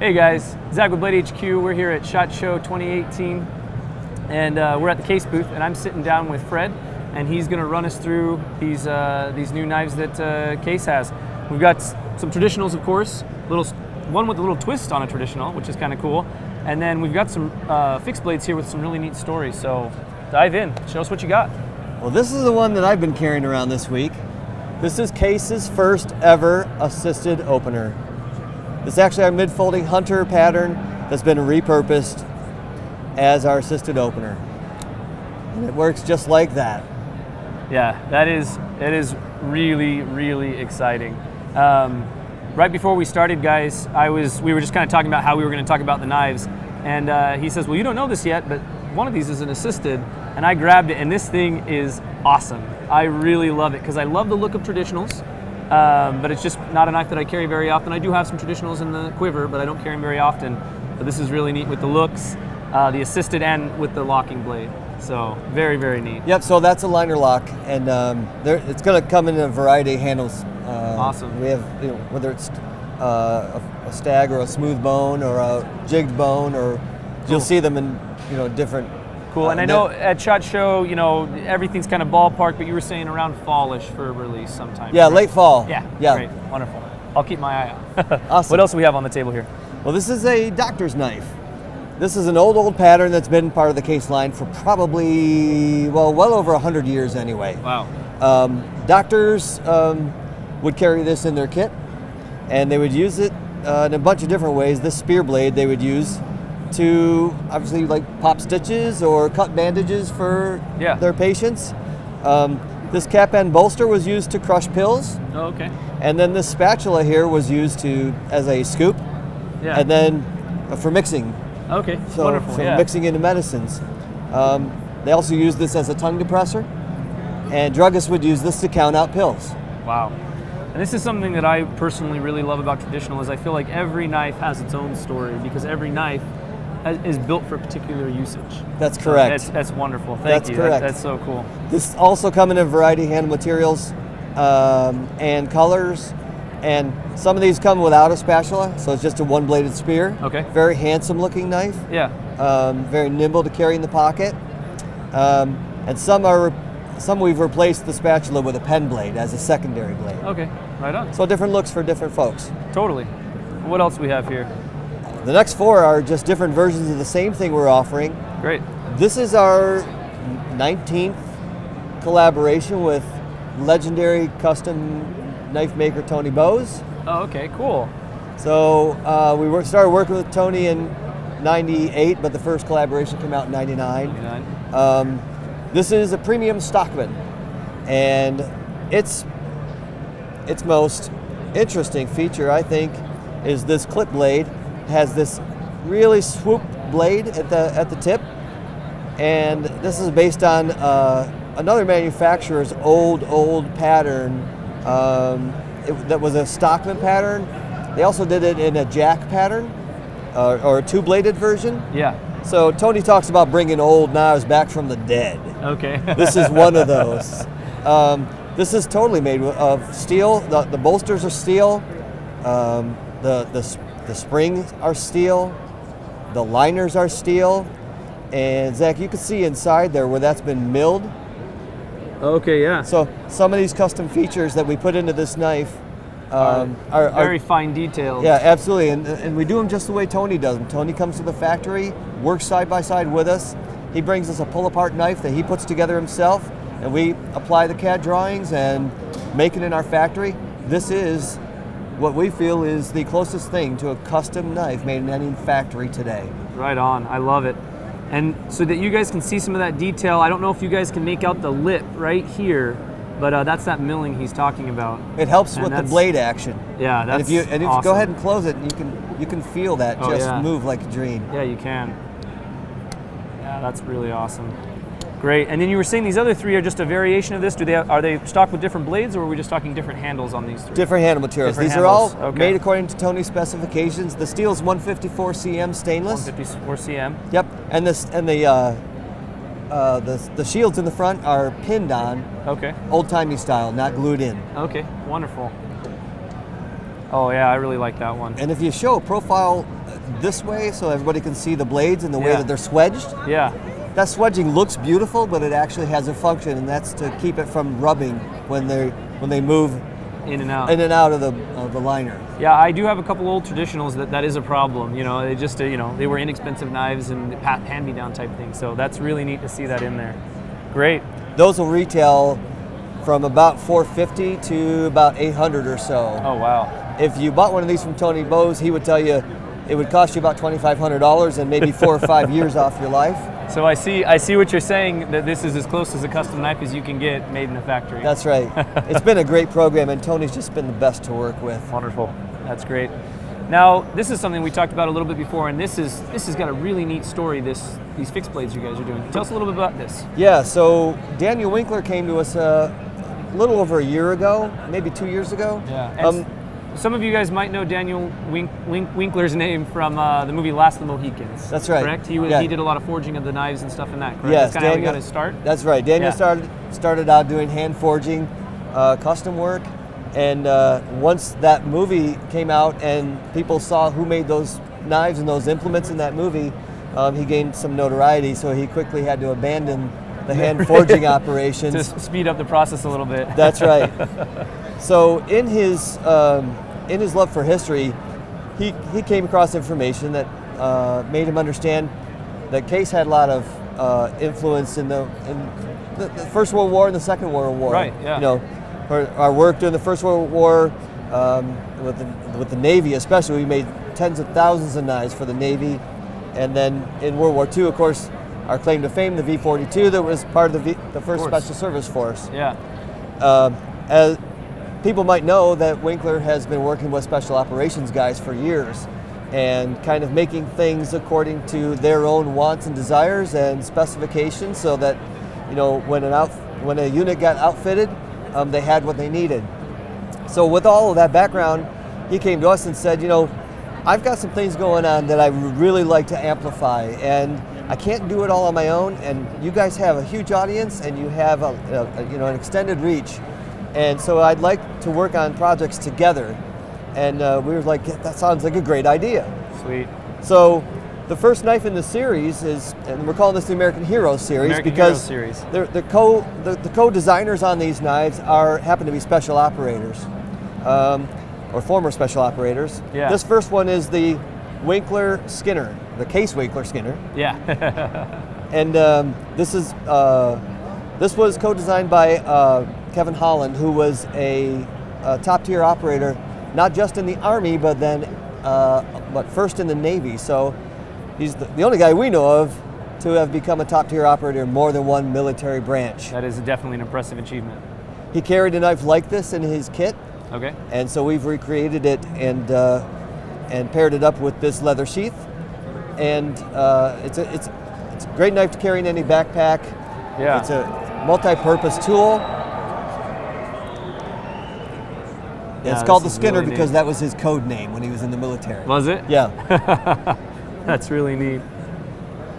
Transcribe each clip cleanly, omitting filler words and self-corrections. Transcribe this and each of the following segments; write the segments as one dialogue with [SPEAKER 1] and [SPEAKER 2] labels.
[SPEAKER 1] Hey guys, Zach with Blade HQ. We're here at SHOT Show 2018, and we're at the case booth, and I'm sitting down with Fred, and he's going to run us through these new knives that Case has. We've got some traditionals, of course, one with a little twist on a traditional, which is kind of cool, and then we've got some fixed blades here with some really neat stories. So dive in, show us what you got.
[SPEAKER 2] Well, this is the one that I've been carrying around this week. This is Case's first ever assisted opener. This is actually our mid-folding hunter pattern that's been repurposed as our assisted opener. And it works just like that.
[SPEAKER 1] Yeah, it is really, really exciting. Right before we started, guys, we were just kind of talking about how we were going to talk about the knives, and he says, well, you don't know this yet, but one of these is an assisted, and I grabbed it, and this thing is awesome. I really love it, because I love the look of traditionals, but it's just not a knife that I carry very often. I do have some traditionals in the quiver, but I don't carry them very often. But this is really neat with the looks, the assisted, and with the locking blade. So very, very neat.
[SPEAKER 2] Yep, so that's a liner lock, and it's going to come in a variety of handles.
[SPEAKER 1] Awesome.
[SPEAKER 2] We have, whether it's a stag or a smooth bone or a jigged bone, or you'll see them in different.
[SPEAKER 1] Cool, and I know at SHOT Show, everything's kind of ballpark, but you were saying around fallish for release sometime.
[SPEAKER 2] Yeah, right? Late fall.
[SPEAKER 1] Yeah, great, wonderful. I'll keep my eye out.
[SPEAKER 2] Awesome.
[SPEAKER 1] What else do we have on the table here?
[SPEAKER 2] Well, this is a doctor's knife. This is an old pattern that's been part of the Case line for probably, well over 100 years anyway.
[SPEAKER 1] Wow.
[SPEAKER 2] Doctors would carry this in their kit, and they would use it in a bunch of different ways. This spear blade they would use to obviously pop stitches or cut bandages for their patients. This cap end bolster was used to crush pills.
[SPEAKER 1] Oh, okay.
[SPEAKER 2] And then this spatula here was used as a scoop.
[SPEAKER 1] Yeah.
[SPEAKER 2] And then for mixing.
[SPEAKER 1] Okay,
[SPEAKER 2] So
[SPEAKER 1] wonderful.
[SPEAKER 2] for mixing into medicines. They also use this as a tongue depressor, and druggists would use this to count out pills.
[SPEAKER 1] Wow. And this is something that I personally really love about traditional, is I feel like every knife has its own story, because every knife is built for a particular usage.
[SPEAKER 2] That's correct.
[SPEAKER 1] So that's wonderful. Thank
[SPEAKER 2] That's
[SPEAKER 1] you.
[SPEAKER 2] correct.
[SPEAKER 1] That's so cool.
[SPEAKER 2] This also come in a variety of handle materials and colors, and some of these come without a spatula, so it's just a one-bladed spear.
[SPEAKER 1] Okay.
[SPEAKER 2] Very handsome looking knife.
[SPEAKER 1] Yeah.
[SPEAKER 2] Very nimble to carry in the pocket. And some we've replaced the spatula with a pen blade as a secondary blade.
[SPEAKER 1] Okay, right on.
[SPEAKER 2] So different looks for different folks.
[SPEAKER 1] Totally. What else do we have here?
[SPEAKER 2] The next four are just different versions of the same thing we're offering.
[SPEAKER 1] Great.
[SPEAKER 2] This is our 19th collaboration with legendary custom knife maker Tony Bowes.
[SPEAKER 1] Oh, okay, cool.
[SPEAKER 2] So we started working with Tony in '98, but the first collaboration came out in '99. This is a premium Stockman, and its most interesting feature, I think, is this clip blade. It has this really swoop blade at the tip, and this is based on another manufacturer's old pattern. That was a Stockman pattern. They also did it in a jack pattern, or a two-bladed version.
[SPEAKER 1] Yeah.
[SPEAKER 2] So Tony talks about bringing old knives back from the dead.
[SPEAKER 1] Okay.
[SPEAKER 2] This is one of those. This is totally made of steel. The bolsters are steel. The springs are steel. The liners are steel. And Zach, you can see inside there where that's been milled.
[SPEAKER 1] Okay, yeah.
[SPEAKER 2] So some of these custom features that we put into this knife are
[SPEAKER 1] very fine detailed.
[SPEAKER 2] Yeah, absolutely, and we do them just the way Tony does them. Tony comes to the factory, works side by side with us. He brings us a pull-apart knife that he puts together himself, and we apply the CAD drawings and make it in our factory. This is what we feel is the closest thing to a custom knife made in any factory today.
[SPEAKER 1] Right on, I love it. And so that you guys can see some of that detail, I don't know if you guys can make out the lip right here, but that's that milling he's talking about.
[SPEAKER 2] It helps with the blade action.
[SPEAKER 1] Yeah, that's
[SPEAKER 2] and if you
[SPEAKER 1] awesome.
[SPEAKER 2] Go ahead and close it, you can feel that move like a dream.
[SPEAKER 1] Yeah, you can. Yeah, that's really awesome. Great. And then you were saying these other three are just a variation of this. Are they stocked with different blades, or were we just talking different handles on these three?
[SPEAKER 2] Different handle materials.
[SPEAKER 1] Different
[SPEAKER 2] these
[SPEAKER 1] handles.
[SPEAKER 2] are all made according to Tony's specifications. The steel is 154 cm stainless.
[SPEAKER 1] 154 cm.
[SPEAKER 2] Yep. And the shields in the front are pinned on.
[SPEAKER 1] Okay.
[SPEAKER 2] Old-timey style, not glued in.
[SPEAKER 1] Okay. Wonderful. Oh yeah, I really like that one.
[SPEAKER 2] And if you show a profile this way so everybody can see the blades and the way that they're swedged, that swedging looks beautiful, but it actually has a function, and that's to keep it from rubbing when they move
[SPEAKER 1] in and out
[SPEAKER 2] of the liner.
[SPEAKER 1] Yeah, I do have a couple old traditionals that is a problem. You know, they just they were inexpensive knives and hand-me-down type things. So that's really neat to see that in there. Great.
[SPEAKER 2] Those will retail from about $450 to about $800 or so.
[SPEAKER 1] Oh wow.
[SPEAKER 2] If you bought one of these from Tony Bowes, he would tell you it would cost you about $2,500 and maybe 4 or 5 years off your life.
[SPEAKER 1] So I see what you're saying, that this is as close as a custom knife as you can get made in a factory.
[SPEAKER 2] That's right. It's been a great program, and Tony's just been the best to work with.
[SPEAKER 1] Wonderful. That's great. Now, this is something we talked about a little bit before, and this has got a really neat story, these fixed blades you guys are doing. Tell us a little bit about this.
[SPEAKER 2] Yeah, so Daniel Winkler came to us a little over a year ago, maybe 2 years ago.
[SPEAKER 1] Yeah. Some of you guys might know Daniel Winkler's name from the movie Last of the Mohicans.
[SPEAKER 2] That's right.
[SPEAKER 1] Correct? He did a lot of forging of the knives and stuff in that, correct?
[SPEAKER 2] Yes,
[SPEAKER 1] That's kind of how he got his start?
[SPEAKER 2] That's right. Daniel started out doing hand forging, custom work, and once that movie came out and people saw who made those knives and those implements in that movie, he gained some notoriety, so he quickly had to abandon the hand forging operations.
[SPEAKER 1] To speed up the process a little bit.
[SPEAKER 2] That's right. So in his love for history, he came across information that made him understand that Case had a lot of influence in the First World War and the Second World War.
[SPEAKER 1] Right. Yeah.
[SPEAKER 2] You know, our work during the First World War with the Navy, especially, we made tens of thousands of knives for the Navy, and then in World War II, of course, our claim to fame, the V-42, that was part of the first Special Service Force.
[SPEAKER 1] Yeah.
[SPEAKER 2] As people might know, that Winkler has been working with special operations guys for years, and kind of making things according to their own wants and desires and specifications, so that, you know, when a unit got outfitted, they had what they needed. So with all of that background, he came to us and said, you know, I've got some things going on that I would really like to amplify, and I can't do it all on my own, and you guys have a huge audience, and you have an extended reach, and so I'd like to work on projects together. And we were like, that sounds like a great idea.
[SPEAKER 1] Sweet.
[SPEAKER 2] So the first knife in the series is, and we're calling this the American Heroes series, because the co-designers on these knives happen to be special operators, or former special operators.
[SPEAKER 1] Yeah.
[SPEAKER 2] This first one is the Winkler Skinner, the Case Winkler Skinner.
[SPEAKER 1] Yeah.
[SPEAKER 2] And this was co-designed by Kevin Holland, who was a top-tier operator, not just in the Army, but then first in the Navy. So he's the only guy we know of to have become a top-tier operator in more than one military branch.
[SPEAKER 1] That is definitely an impressive achievement.
[SPEAKER 2] He carried a knife like this in his kit.
[SPEAKER 1] Okay.
[SPEAKER 2] And so we've recreated it and paired it up with this leather sheath. And it's a great knife to carry in any backpack.
[SPEAKER 1] Yeah.
[SPEAKER 2] It's a multi-purpose tool. Yeah, it's called the Skinner really because that was his code name when he was in the military.
[SPEAKER 1] Was it?
[SPEAKER 2] Yeah.
[SPEAKER 1] That's really neat.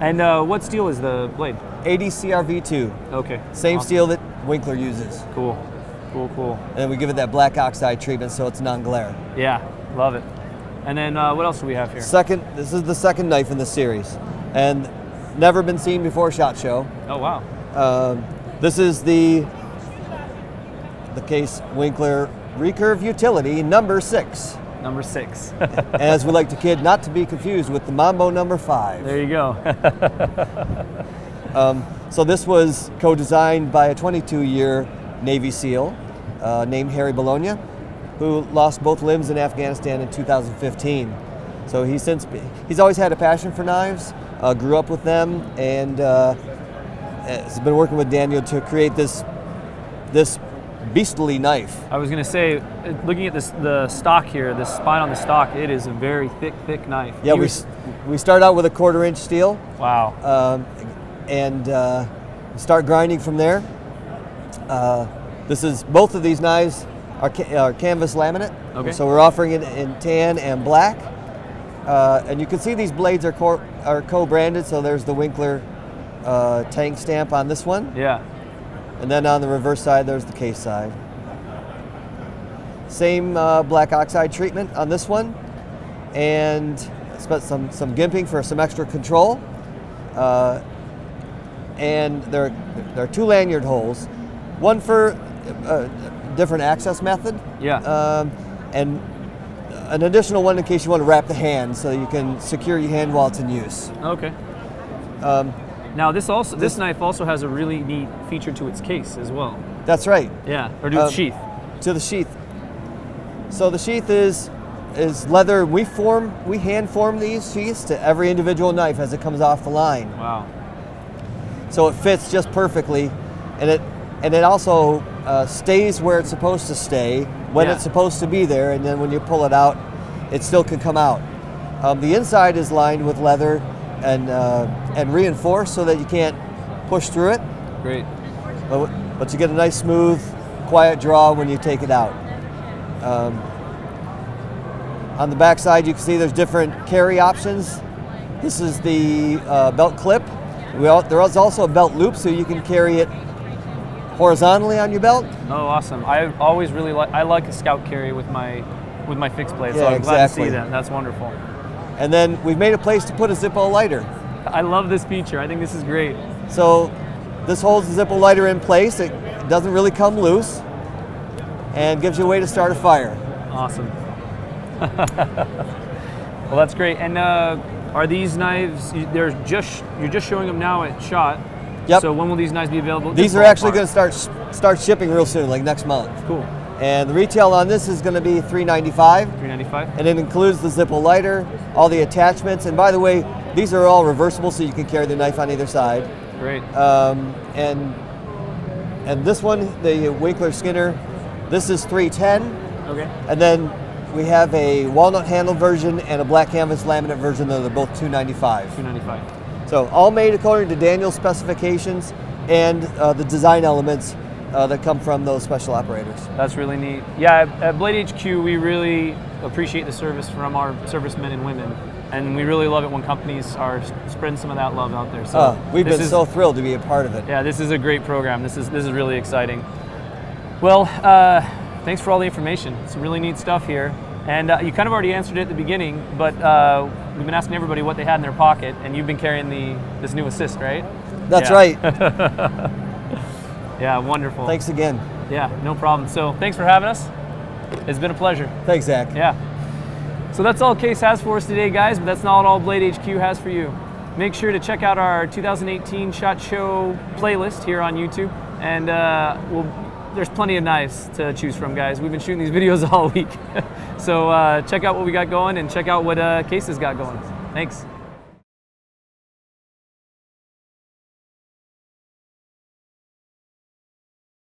[SPEAKER 1] And what steel is the blade?
[SPEAKER 2] 80 CRV2.
[SPEAKER 1] Okay.
[SPEAKER 2] Same steel that Winkler uses.
[SPEAKER 1] Cool. Cool.
[SPEAKER 2] And we give it that black oxide treatment so it's non-glare.
[SPEAKER 1] Yeah, love it. And then what else do we have here?
[SPEAKER 2] This is the second knife in the series, and never been seen before SHOT Show.
[SPEAKER 1] Oh wow.
[SPEAKER 2] This is the Case Winkler Recurve Utility number 6.
[SPEAKER 1] Number 6.
[SPEAKER 2] As we like to kid, not to be confused with the Mambo number 5.
[SPEAKER 1] There you go.
[SPEAKER 2] So this was co-designed by a 22-year Navy SEAL named Harry Bologna, who lost both limbs in Afghanistan in 2015. So he's always had a passion for knives, grew up with them, and has been working with Daniel to create this beastly knife.
[SPEAKER 1] I was going to say, looking at the stock here, the spine on the stock, it is a very thick knife.
[SPEAKER 2] Yeah, we start out with a 1/4-inch steel.
[SPEAKER 1] Wow.
[SPEAKER 2] And start grinding from there. Both of these knives are canvas laminate.
[SPEAKER 1] Okay.
[SPEAKER 2] So we're offering it in tan and black. And you can see these blades are co-branded. So there's the Winkler tank stamp on this one.
[SPEAKER 1] Yeah.
[SPEAKER 2] And then on the reverse side, there's the Case side. Same black oxide treatment on this one, and spent some gimping for some extra control. And there are 2 lanyard holes, one for different access method.
[SPEAKER 1] Yeah.
[SPEAKER 2] And an additional one in case you want to wrap the hand so you can secure your hand while it's in use.
[SPEAKER 1] Okay. Now this knife also has a really neat feature to its case as well.
[SPEAKER 2] That's right.
[SPEAKER 1] Yeah, or to its sheath.
[SPEAKER 2] To the sheath. So the sheath is leather. We hand form these sheaths to every individual knife as it comes off the line.
[SPEAKER 1] Wow.
[SPEAKER 2] So it fits just perfectly, and it also stays where it's supposed to stay when it's supposed to be there, and then when you pull it out, it still can come out. The inside is lined with leather and reinforced so that you can't push through it.
[SPEAKER 1] Great.
[SPEAKER 2] But you get a nice, smooth, quiet draw when you take it out. On the back side, you can see there's different carry options. This is the belt clip. There is also a belt loop, so you can carry it horizontally on your belt.
[SPEAKER 1] Oh, awesome! I always really like a scout carry with my fixed blade, so I'm glad to see that. That's wonderful.
[SPEAKER 2] And then we've made a place to put a Zippo lighter.
[SPEAKER 1] I love this feature. I think this is great.
[SPEAKER 2] So this holds the Zippo lighter in place. It doesn't really come loose, and gives you a way to start a fire.
[SPEAKER 1] Awesome. Well, that's great. And are these knives? You're just showing them now at SHOT.
[SPEAKER 2] Yep.
[SPEAKER 1] So when will these knives be available?
[SPEAKER 2] These are actually going to start shipping real soon, like next month.
[SPEAKER 1] Cool.
[SPEAKER 2] And the retail on this is going to be $395.
[SPEAKER 1] $395.
[SPEAKER 2] And it includes the Zippo lighter, all the attachments. And by the way, these are all reversible, so you can carry the knife on either side.
[SPEAKER 1] Great.
[SPEAKER 2] And this one, the Winkler Skinner, this is $310.
[SPEAKER 1] Okay.
[SPEAKER 2] And then we have a walnut handle version and a black canvas laminate version. They're both $295.
[SPEAKER 1] $295.
[SPEAKER 2] So all made according to Daniel's specifications and the design elements that come from those special operators.
[SPEAKER 1] That's really neat. Yeah, at Blade HQ, we really appreciate the service from our servicemen and women, and we really love it when companies are spreading some of that love out there. So
[SPEAKER 2] we've been so thrilled to be a part of it.
[SPEAKER 1] Yeah, this is a great program. This is really exciting. Well, thanks for all the information. Some really neat stuff here. And you kind of already answered it at the beginning, but we've been asking everybody what they had in their pocket, and you've been carrying this new assist, right?
[SPEAKER 2] That's right.
[SPEAKER 1] Yeah, wonderful.
[SPEAKER 2] Thanks again.
[SPEAKER 1] Yeah, no problem. So thanks for having us. It's been a pleasure.
[SPEAKER 2] Thanks, Zach.
[SPEAKER 1] Yeah. So that's all Case has for us today, guys, but that's not all Blade HQ has for you. Make sure to check out our 2018 SHOT Show playlist here on YouTube, and there's plenty of knives to choose from, guys. We've been shooting these videos all week. So check out what we got going and check out what Case has got going. Thanks.